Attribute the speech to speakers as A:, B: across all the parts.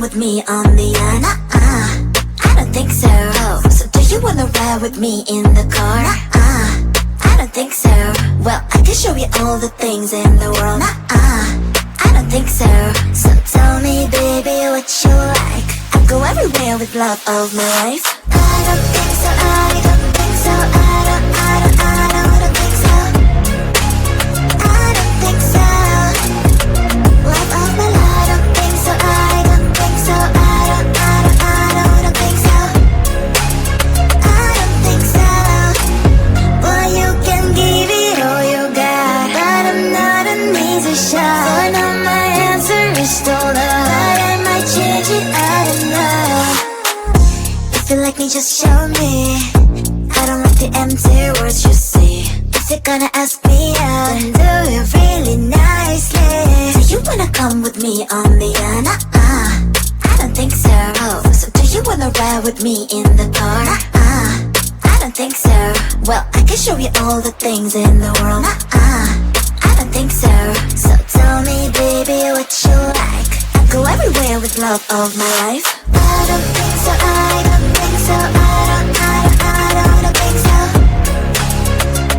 A: with me on the yacht? I don't think so. Oh, so do you wanna ride with me in the car? I don't think so. Well, I can show you all the things in the world. I don't think so. So tell me, baby, what you like. I'll go everywhere with love of my life. I don't think so. I don't think so. I don't think so. I don't think so. Love of my life. I don't think so. I don't think so. I don't think so. I don't think so. Well, you can give it all you got, but I'm not an easy shot. So now my answer is still no, but I might change it. I don't know. If you like me, just show me. I don't like the empty words you see. If you're gonna ask me out, then do it really nicely. Do you wanna come with me on the yacht? I don't think so. Oh, so do you wanna ride with me in the car? I don't think so. Well, I can show you all the things in the world. I don't think so. So tell me, baby, what you like. I'll go everywhere with love of my life. I don't think so. I don't think so. I don't think so.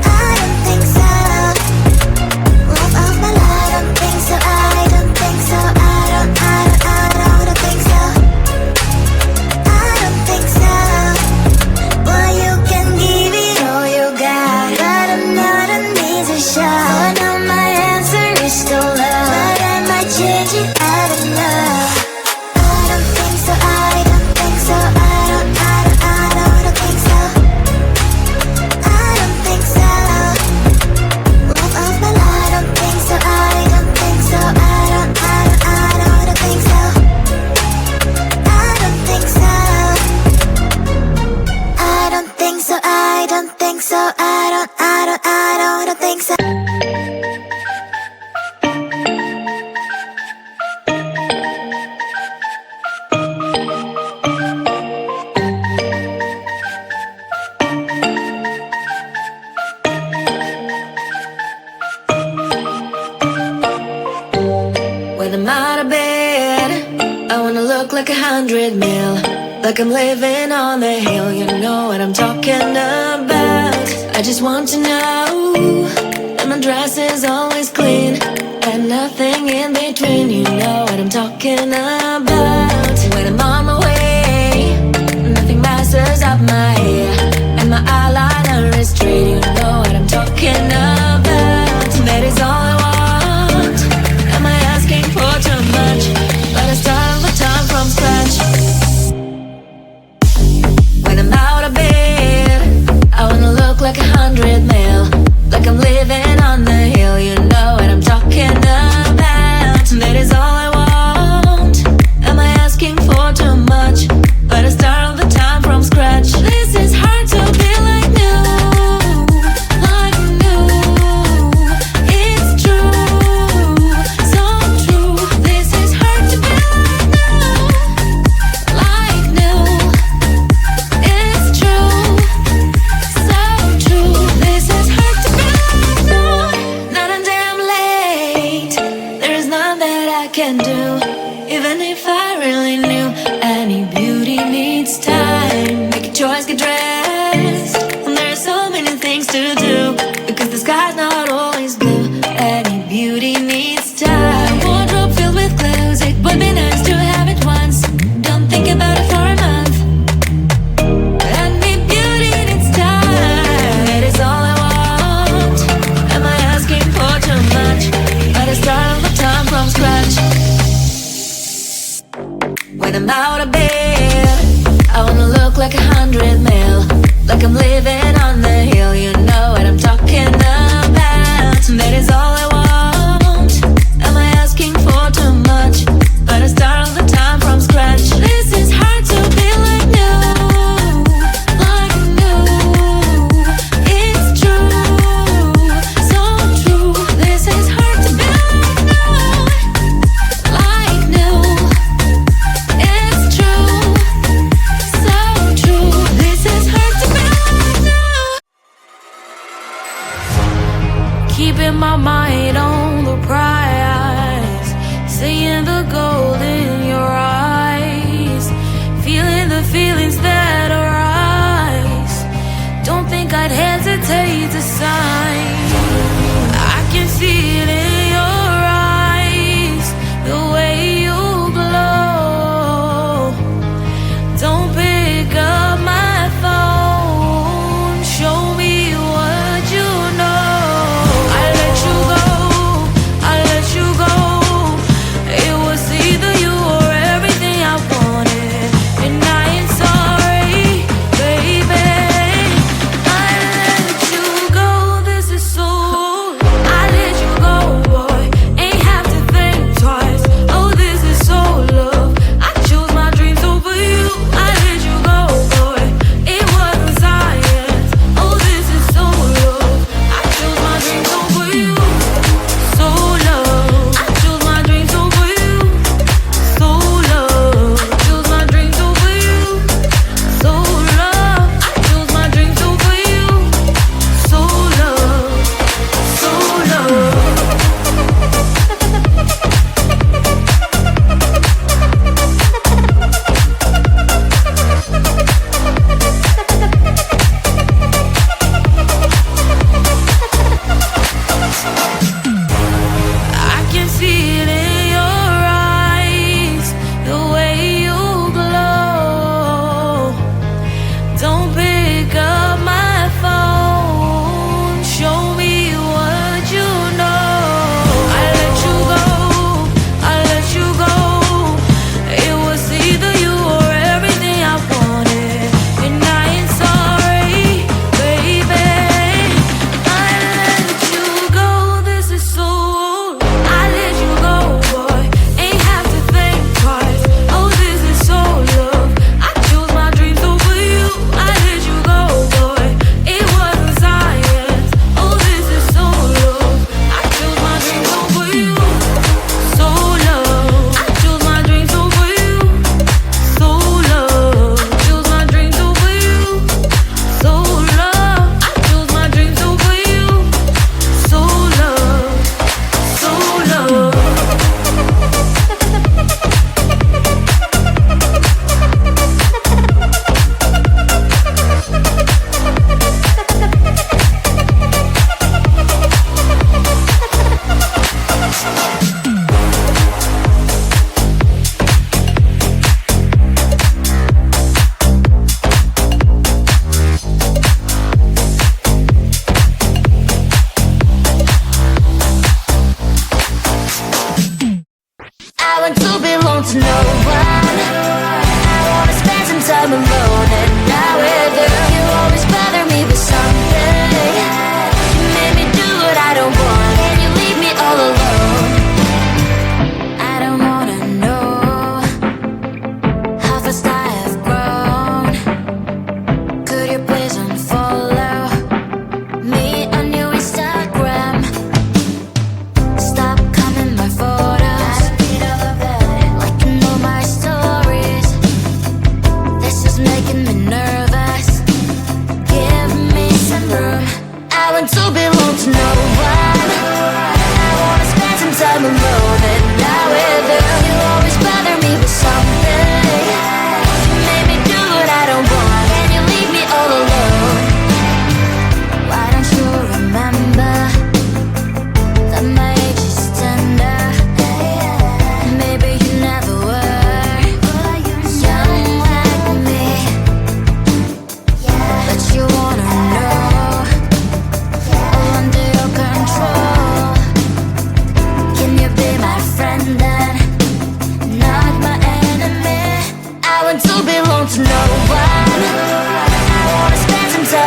A: I don't think so. Love of my life. I don't think so. I don't think so. I don't think so. I don't think so. Well, you can give it all you got, but I'm not an easy shot. So now my answer is still no, but I might change it. I don't know. I don't think so. I don't think so. I don't think so. I don't think so. Love of my life. I don't think so. I don't think so. I don't think so. I don't think so. I don't think so. I don't think so. I don't think so.
B: When I'm out of bed, I wanna look like 100 mil, like I'm living on the hill. You know what I'm talking about. I just want to know that my dress is always clean and nothing in between. You know what I'm talking about. When I'm on my way, nothing messes up my hair, and my eyeliner is straight. You know what I'm talking about. That is all I want. Am I asking for too much? But I start all the time from scratch. When I'm out of bed, I wanna look like 100 mil, like I'm living on the hill. You know what I'm talking about. That is all I want.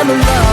B: I'm alone.